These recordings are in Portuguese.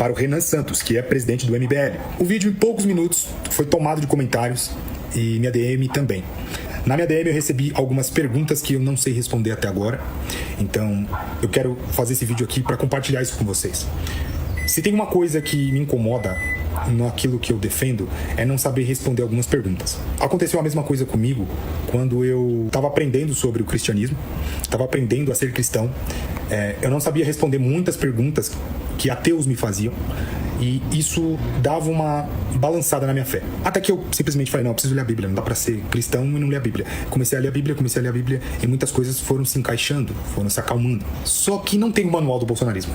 para o Renan Santos, que é presidente do MBL. O vídeo, em poucos minutos, foi tomado de comentários e minha DM também. Na minha DM eu recebi algumas perguntas que eu não sei responder até agora, então eu quero fazer esse vídeo aqui para compartilhar isso com vocês. Se tem uma coisa que me incomoda naquilo que eu defendo, é não saber responder algumas perguntas. Aconteceu a mesma coisa comigo quando eu estava aprendendo sobre o cristianismo, estava aprendendo a ser cristão. Eu não sabia responder muitas perguntas que ateus me faziam, e isso dava uma balançada na minha fé. Até que eu simplesmente falei, não, eu preciso ler a Bíblia, não dá pra ser cristão e não ler a Bíblia. Comecei a ler a Bíblia, e muitas coisas foram se encaixando, foram se acalmando. Só que não tem o manual do bolsonarismo.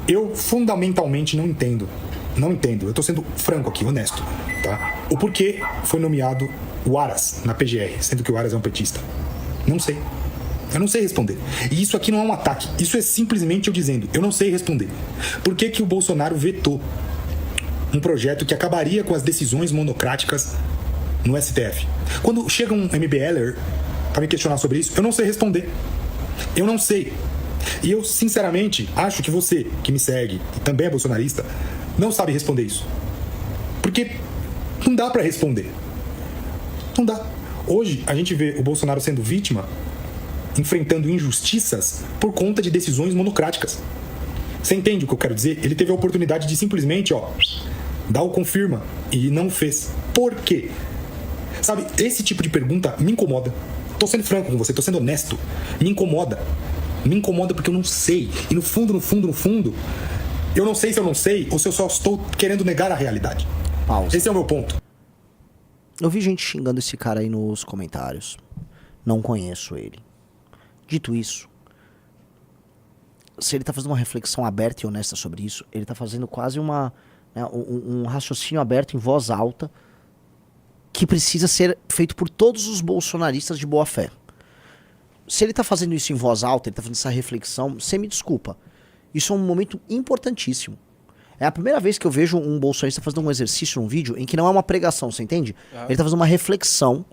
Eu fundamentalmente não entendo, eu tô sendo franco aqui, honesto, tá? O porquê foi nomeado o Aras na PGR, sendo que o Aras é um petista. Não sei. Eu não sei responder. E isso aqui não é um ataque. Isso é simplesmente eu dizendo, eu não sei responder. Por que que o Bolsonaro vetou um projeto que acabaria com as decisões monocráticas no STF? Quando chega um MBLer para me questionar sobre isso, eu não sei responder. Eu não sei. E eu, sinceramente, acho que você, que me segue e também é bolsonarista, não sabe responder isso. Porque não dá para responder. Não dá. Hoje, a gente vê o Bolsonaro sendo vítima, enfrentando injustiças por conta de decisões monocráticas. Você entende o que eu quero dizer? Ele teve a oportunidade de simplesmente, dar o confirma e não fez. Por quê? Sabe, esse tipo de pergunta me incomoda. Tô sendo franco com você, tô sendo honesto. Me incomoda. Me incomoda porque eu não sei. E no fundo, eu não sei se eu não sei ou se eu só estou querendo negar a realidade. Pausa. Esse é o meu ponto. Eu vi gente xingando esse cara aí nos comentários. Não conheço ele. Dito isso, se ele tá fazendo uma reflexão aberta e honesta sobre isso, ele tá fazendo quase um raciocínio aberto em voz alta que precisa ser feito por todos os bolsonaristas de boa fé. Se ele tá fazendo isso em voz alta, ele tá fazendo essa reflexão, você me desculpa. Isso é um momento importantíssimo. É a primeira vez que eu vejo um bolsonarista fazendo um exercício num vídeo em que não é uma pregação, você entende? Ele tá fazendo uma reflexão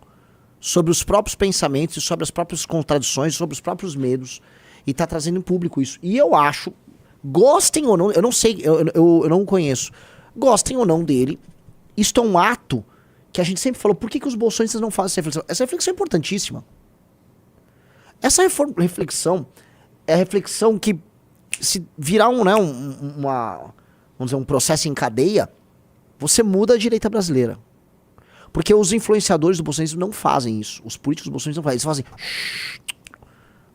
sobre os próprios pensamentos, sobre as próprias contradições, sobre os próprios medos, e tá trazendo em público isso. E eu acho, gostem ou não, eu não sei, eu não conheço, gostem ou não dele, isto é um ato que a gente sempre falou, por que os bolsonaristas não fazem essa reflexão? Essa reflexão é importantíssima. Essa reflexão é a reflexão que, se virar um processo em cadeia, você muda a direita brasileira. Porque os influenciadores do bolsonarismo não fazem isso. Os políticos do bolsonarismo não fazem isso. Eles fazem...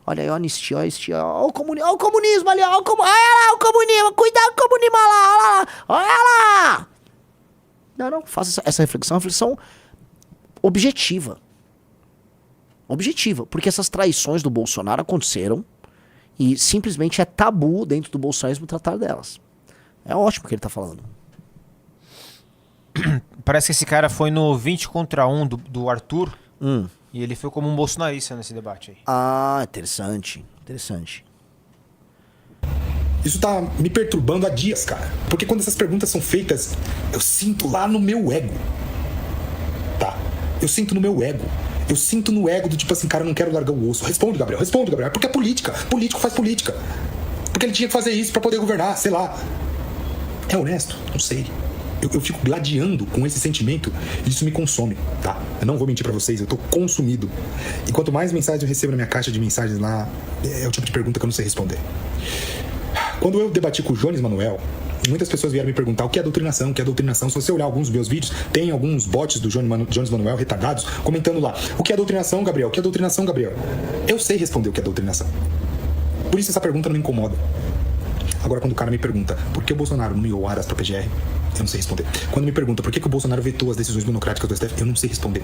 Olha aí, ó, anistia, ó o comunismo ali, ó, olha lá o comunismo, cuidado com o comunismo, olha lá. Não, faça essa reflexão, uma reflexão objetiva. Objetiva, porque essas traições do Bolsonaro aconteceram e simplesmente é tabu dentro do bolsonarismo tratar delas. É ótimo o que ele tá falando. Parece que esse cara foi no 20 contra 1 do Arthur. E ele foi como um bolsonarista nesse debate aí. Ah, interessante. Isso tá me perturbando há dias, cara. Porque quando essas perguntas são feitas, eu sinto lá no meu ego. Tá? Eu sinto no meu ego. Eu sinto no ego do tipo assim, cara, eu não quero largar o osso. Responde, Gabriel. Porque é política. Político faz política. Porque ele tinha que fazer isso pra poder governar, sei lá. É honesto? Não sei. Eu fico gladiando com esse sentimento e isso me consome, tá? Eu não vou mentir pra vocês, eu tô consumido. E quanto mais mensagens eu recebo na minha caixa de mensagens lá, é o tipo de pergunta que eu não sei responder. Quando eu debati com o Jones Manuel, muitas pessoas vieram me perguntar o que é doutrinação, Se você olhar alguns dos meus vídeos, tem alguns bots do Jones Manuel retardados comentando lá, o que é doutrinação, Gabriel? Eu sei responder o que é doutrinação. Por isso essa pergunta não me incomoda. Agora, quando o cara me pergunta por que o Bolsonaro nomeou Aras pra PGR, eu não sei responder. Quando me pergunta por que o Bolsonaro vetou as decisões monocráticas do STF, eu não sei responder.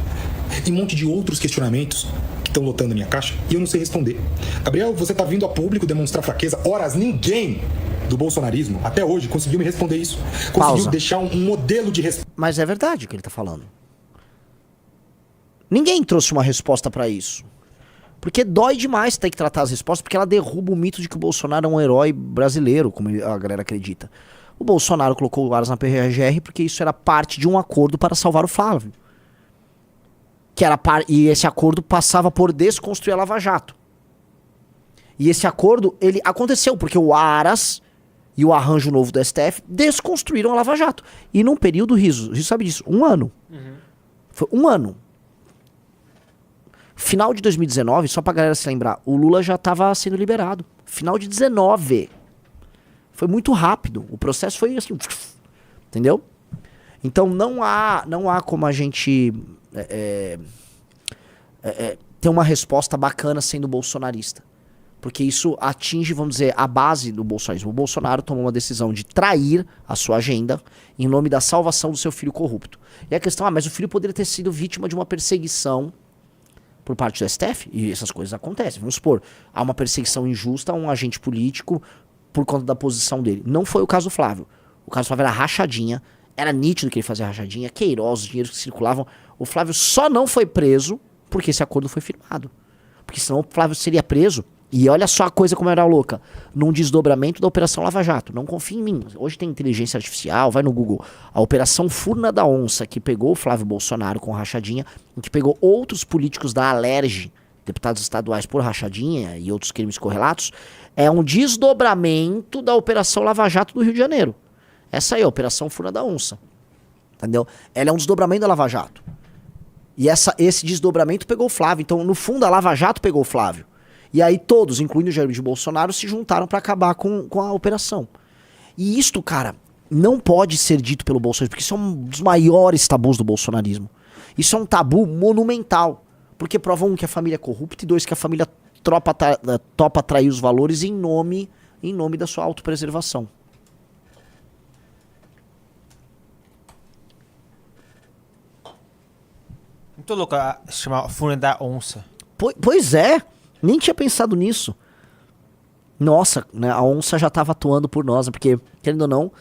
E um monte de outros questionamentos que estão lotando a minha caixa e eu não sei responder. Gabriel, você tá vindo a público demonstrar fraqueza? Horas, ninguém do bolsonarismo, até hoje, conseguiu me responder isso. Conseguiu deixar um modelo de resposta. Mas é verdade o que ele tá falando. Ninguém trouxe uma resposta pra isso. Porque dói demais ter que tratar as respostas, porque ela derruba o mito de que o Bolsonaro é um herói brasileiro, como a galera acredita. O Bolsonaro colocou o Aras na PGR porque isso era parte de um acordo para salvar o Flávio. E esse acordo passava por desconstruir a Lava Jato. E esse acordo, ele aconteceu, porque o Aras e o arranjo novo do STF desconstruíram a Lava Jato. E num período, Riso sabe disso, 1 ano. Foi 1 ano. Final de 2019, só pra galera se lembrar, o Lula já tava sendo liberado. Final de 19. Foi muito rápido. O processo foi assim, entendeu? Então não há como a gente ter uma resposta bacana sendo bolsonarista. Porque isso atinge, vamos dizer, a base do bolsonarismo. O Bolsonaro tomou uma decisão de trair a sua agenda em nome da salvação do seu filho corrupto. E a questão, mas o filho poderia ter sido vítima de uma perseguição por parte do STF, e essas coisas acontecem. Vamos supor, há uma perseguição injusta a um agente político por conta da posição dele. Não foi o caso do Flávio. O caso do Flávio era rachadinha, era nítido que ele fazia rachadinha, Queiroz, os dinheiros que circulavam. O Flávio só não foi preso porque esse acordo foi firmado. Porque senão o Flávio seria preso. E olha só a coisa como era louca. Num desdobramento da Operação Lava Jato. Não confie em mim. Hoje tem inteligência artificial, vai no Google. A Operação Furna da Onça, que pegou o Flávio Bolsonaro com rachadinha, e que pegou outros políticos da Alerj, deputados estaduais por rachadinha e outros crimes correlatos, é um desdobramento da Operação Lava Jato do Rio de Janeiro. Essa aí é a Operação Furna da Onça. Entendeu? Ela é um desdobramento da Lava Jato. E esse desdobramento pegou o Flávio. Então, no fundo, a Lava Jato pegou o Flávio. E aí todos, incluindo o Jair de Bolsonaro, se juntaram para acabar com a operação. E isto, cara, não pode ser dito pelo Bolsonaro, porque isso é um dos maiores tabus do bolsonarismo. Isso é um tabu monumental. Porque prova, 1, que a família é corrupta, e 2, que a família topa trair os valores em nome da sua autopreservação. Muito louco se chama Furna da Onça. Pois é, nem tinha pensado nisso. Nossa, né, a onça já estava atuando por nós, né, porque, querendo ou não,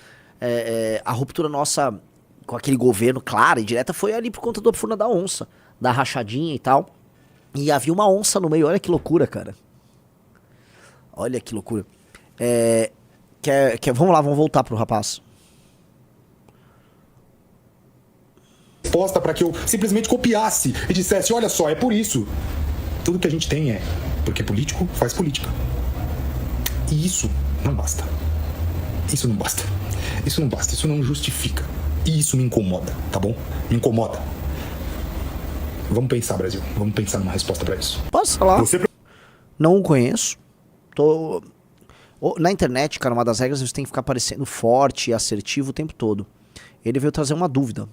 a ruptura nossa com aquele governo clara e direta foi ali por conta do Furna da Onça, da rachadinha e tal. E havia uma onça no meio, olha que loucura, cara. Olha que loucura. Vamos lá, vamos voltar pro rapaz. Resposta para que eu simplesmente copiasse e dissesse, olha só, é por isso. Tudo que a gente tem é porque político faz política. E isso não basta. Isso não basta. Isso não basta. Isso não justifica. E isso me incomoda, tá bom? Me incomoda. Vamos pensar, Brasil. Vamos pensar numa resposta para isso. Posso falar? Não o conheço. Na internet, cara, uma das regras você tem que ficar parecendo forte e assertivo o tempo todo. Ele veio trazer uma dúvida.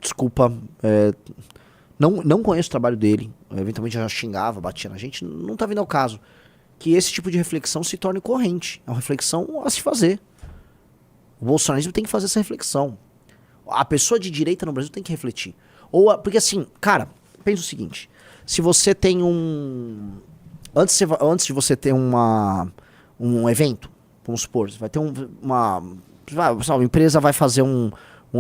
Desculpa, não conheço o trabalho dele. Eventualmente já xingava, batia na gente. Não tá vindo ao caso que esse tipo de reflexão se torne corrente. É uma reflexão a se fazer. O bolsonarismo tem que fazer essa reflexão. A pessoa de direita no Brasil tem que refletir. Porque assim, cara, pensa o seguinte. Se você tem antes de você ter um evento, vamos supor, você vai ter uma empresa vai fazer um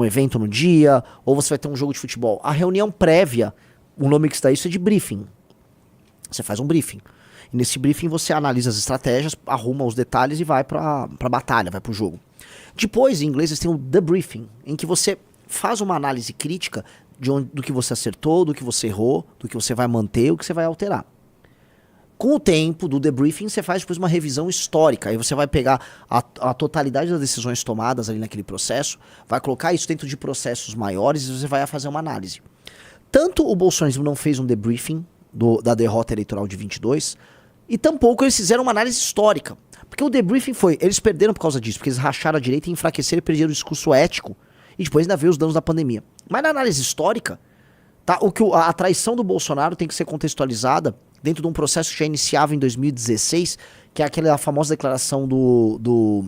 evento no dia, ou você vai ter um jogo de futebol. A reunião prévia, o nome que está isso é de briefing. Você faz um briefing. E nesse briefing você analisa as estratégias, arruma os detalhes e vai pra batalha, vai pro jogo. Depois, em inglês, eles têm o debriefing, em que você faz uma análise crítica do que você acertou, do que você errou, do que você vai manter, o que você vai alterar. Com o tempo do debriefing, você faz depois uma revisão histórica. Aí você vai pegar a totalidade das decisões tomadas ali naquele processo, vai colocar isso dentro de processos maiores e você vai fazer uma análise. Tanto o bolsonarismo não fez um debriefing da derrota eleitoral de 22, e tampouco eles fizeram uma análise histórica. Porque o debriefing eles perderam por causa disso, porque eles racharam a direita e enfraqueceram e perderam o discurso ético. E depois ainda veio os danos da pandemia. Mas na análise histórica, tá, a traição do Bolsonaro tem que ser contextualizada dentro de um processo que já iniciava em 2016, que é aquela famosa declaração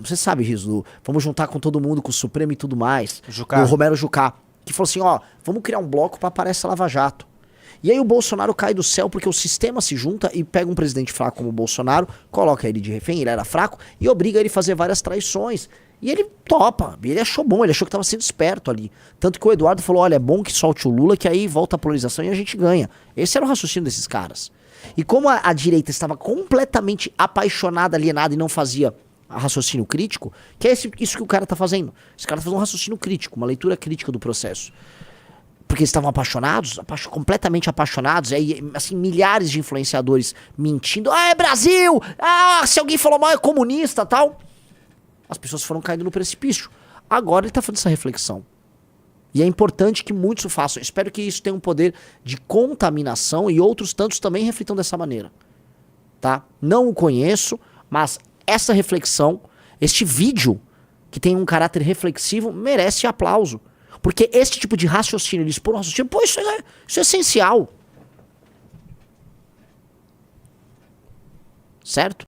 você sabe, Riso, vamos juntar com todo mundo, com o Supremo e tudo mais, Jucá. do Romero Jucá, que falou assim, vamos criar um bloco para parar essa Lava Jato. E aí o Bolsonaro cai do céu porque o sistema se junta e pega um presidente fraco como o Bolsonaro, coloca ele de refém, ele era fraco, e obriga ele a fazer várias traições. E ele topa, ele achou bom, ele achou que estava sendo esperto ali. Tanto que o Eduardo falou, olha, é bom que solte o Lula, que aí volta a polarização e a gente ganha. Esse era o raciocínio desses caras. E como a direita estava completamente apaixonada, alienada e não fazia raciocínio crítico, que é isso que o cara tá fazendo. Esse cara tá fazendo um raciocínio crítico, uma leitura crítica do processo. Porque eles estavam apaixonados, completamente apaixonados, aí, assim, milhares de influenciadores mentindo, é Brasil, se alguém falou mal é comunista, tal. as pessoas foram caindo no precipício. Agora ele está fazendo essa reflexão. E é importante que muitos o façam. Espero que isso tenha um poder de contaminação e outros tantos também reflitam dessa maneira. Tá? Não o conheço, mas essa reflexão, este vídeo que tem um caráter reflexivo, merece aplauso. Porque este tipo de raciocínio, de expor um raciocínio, pô, isso é essencial. Certo?